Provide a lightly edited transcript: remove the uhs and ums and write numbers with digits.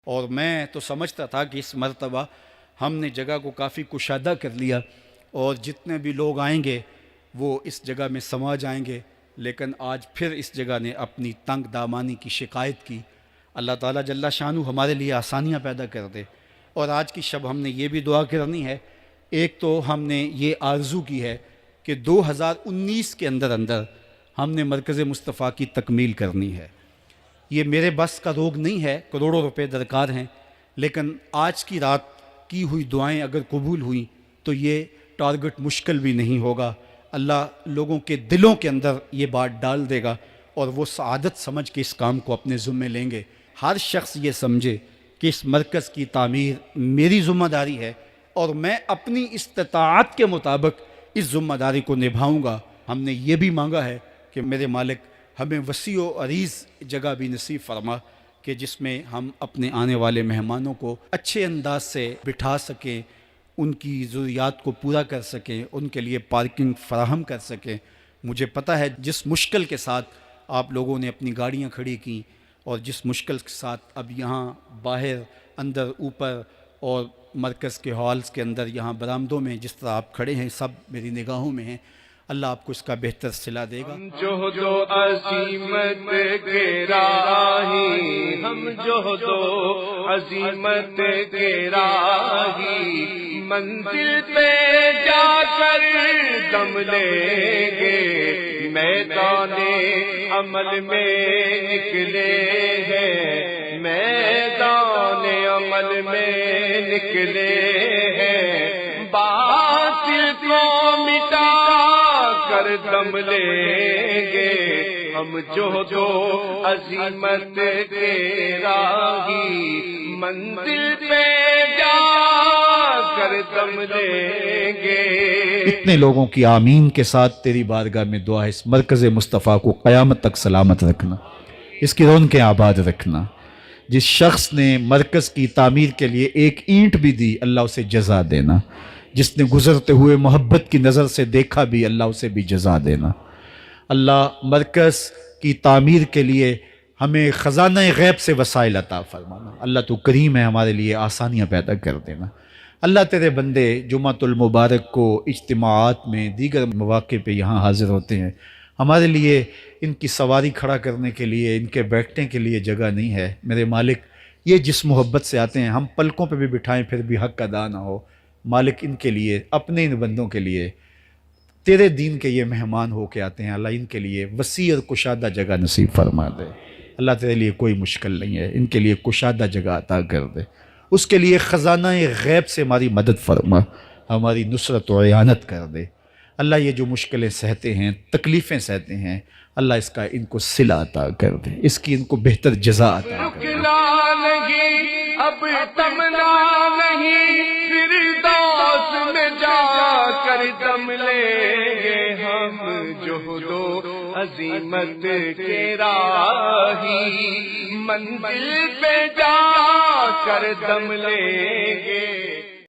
اور میں تو سمجھتا تھا کہ اس مرتبہ ہم نے جگہ کو کافی کشادہ کر لیا اور جتنے بھی لوگ آئیں گے وہ اس جگہ میں سما جائیں گے، لیکن آج پھر اس جگہ نے اپنی تنگ دامانی کی شکایت کی۔ اللہ تعالیٰ جل شانہ ہمارے لیے آسانیاں پیدا کر دے۔ اور آج کی شب ہم نے یہ بھی دعا کرنی ہے، ایک تو ہم نے یہ آرزو کی ہے کہ 2019 کے اندر ہم نے مرکز مصطفیٰ کی تکمیل کرنی ہے۔ یہ میرے بس کا روگ نہیں ہے، کروڑوں روپے درکار ہیں، لیکن آج کی رات کی ہوئی دعائیں اگر قبول ہوئیں تو یہ ٹارگٹ مشکل بھی نہیں ہوگا۔ اللہ لوگوں کے دلوں کے اندر یہ بات ڈال دے گا اور وہ سعادت سمجھ کے اس کام کو اپنے ذمے لیں گے۔ ہر شخص یہ سمجھے کہ اس مرکز کی تعمیر میری ذمہ داری ہے اور میں اپنی استطاعت کے مطابق اس ذمہ داری کو نبھاؤں گا۔ ہم نے یہ بھی مانگا ہے کہ میرے مالک ہمیں وسیع و عریض جگہ بھی نصیب فرما کہ جس میں ہم اپنے آنے والے مہمانوں کو اچھے انداز سے بٹھا سکیں، ان کی ضروریات کو پورا کر سکیں، ان کے لیے پارکنگ فراہم کر سکیں۔ مجھے پتہ ہے جس مشکل کے ساتھ آپ لوگوں نے اپنی گاڑیاں کھڑی کیں اور جس مشکل کے ساتھ اب یہاں باہر، اندر، اوپر اور مرکز کے ہالز کے اندر یہاں برآمدوں میں جس طرح آپ کھڑے ہیں، سب میری نگاہوں میں ہیں۔ اللہ آپ کو اس کا بہتر صلہ دے گا۔ جو عظیمت کے راہی، ہم جو عظیمت کے راہی، منزل پہ جا کر دم لیں گے، میدان عمل میں نکلے ہیں، میدان عمل میں نکلے ہیں، باطل کو مٹا کر دم لیں گے، ہم جو عظیمت کے راہی، منزل پہ جا کر دم لیں گے۔ اتنے لوگوں کی آمین کے ساتھ تیری بارگاہ میں دعا ہے اس مرکز مصطفیٰ کو قیامت تک سلامت رکھنا، اس کی رونقیں آباد رکھنا۔ جس شخص نے مرکز کی تعمیر کے لیے ایک اینٹ بھی دی، اللہ اسے جزا دینا۔ جس نے گزرتے ہوئے محبت کی نظر سے دیکھا بھی، اللہ اسے بھی جزا دینا۔ اللہ مرکز کی تعمیر کے لیے ہمیں خزانہ غیب سے وسائل عطا فرمانا۔ اللہ تو کریم ہے، ہمارے لیے آسانیاں پیدا کر دینا۔ اللہ تیرے بندے جمعۃ المبارک کو اجتماعات میں، دیگر مواقع پہ یہاں حاضر ہوتے ہیں، ہمارے لیے ان کی سواری کھڑا کرنے کے لیے، ان کے بیٹھنے کے لیے جگہ نہیں ہے۔ میرے مالک یہ جس محبت سے آتے ہیں، ہم پلکوں پہ بھی بٹھائیں پھر بھی حق ادا نہ ہو۔ مالک ان کے لیے، اپنے ان بندوں کے لیے، تیرے دین کے یہ مہمان ہو کے آتے ہیں، اللہ ان کے لیے وسیع اور کشادہ جگہ نصیب فرما دے۔ اللہ تیرے لیے کوئی مشکل نہیں ہے، ان کے لیے کشادہ جگہ عطا کر دے۔ اس کے لیے خزانہ غیب سے ہماری مدد فرما، ہماری نصرت و اعانت کر دے۔ اللہ یہ جو مشکلیں سہتے ہیں، تکلیفیں سہتے ہیں، اللہ اس کا ان کو صلہ عطا کر دے، اس کی ان کو بہتر جزا عطا کر دے۔ رکنا نہیں، اب تمنا نہیں، فردوس میں جا کر دم لیں گے، ہم جو عظیمت کے راہی، منزل پہ جا کر دم لیں گے۔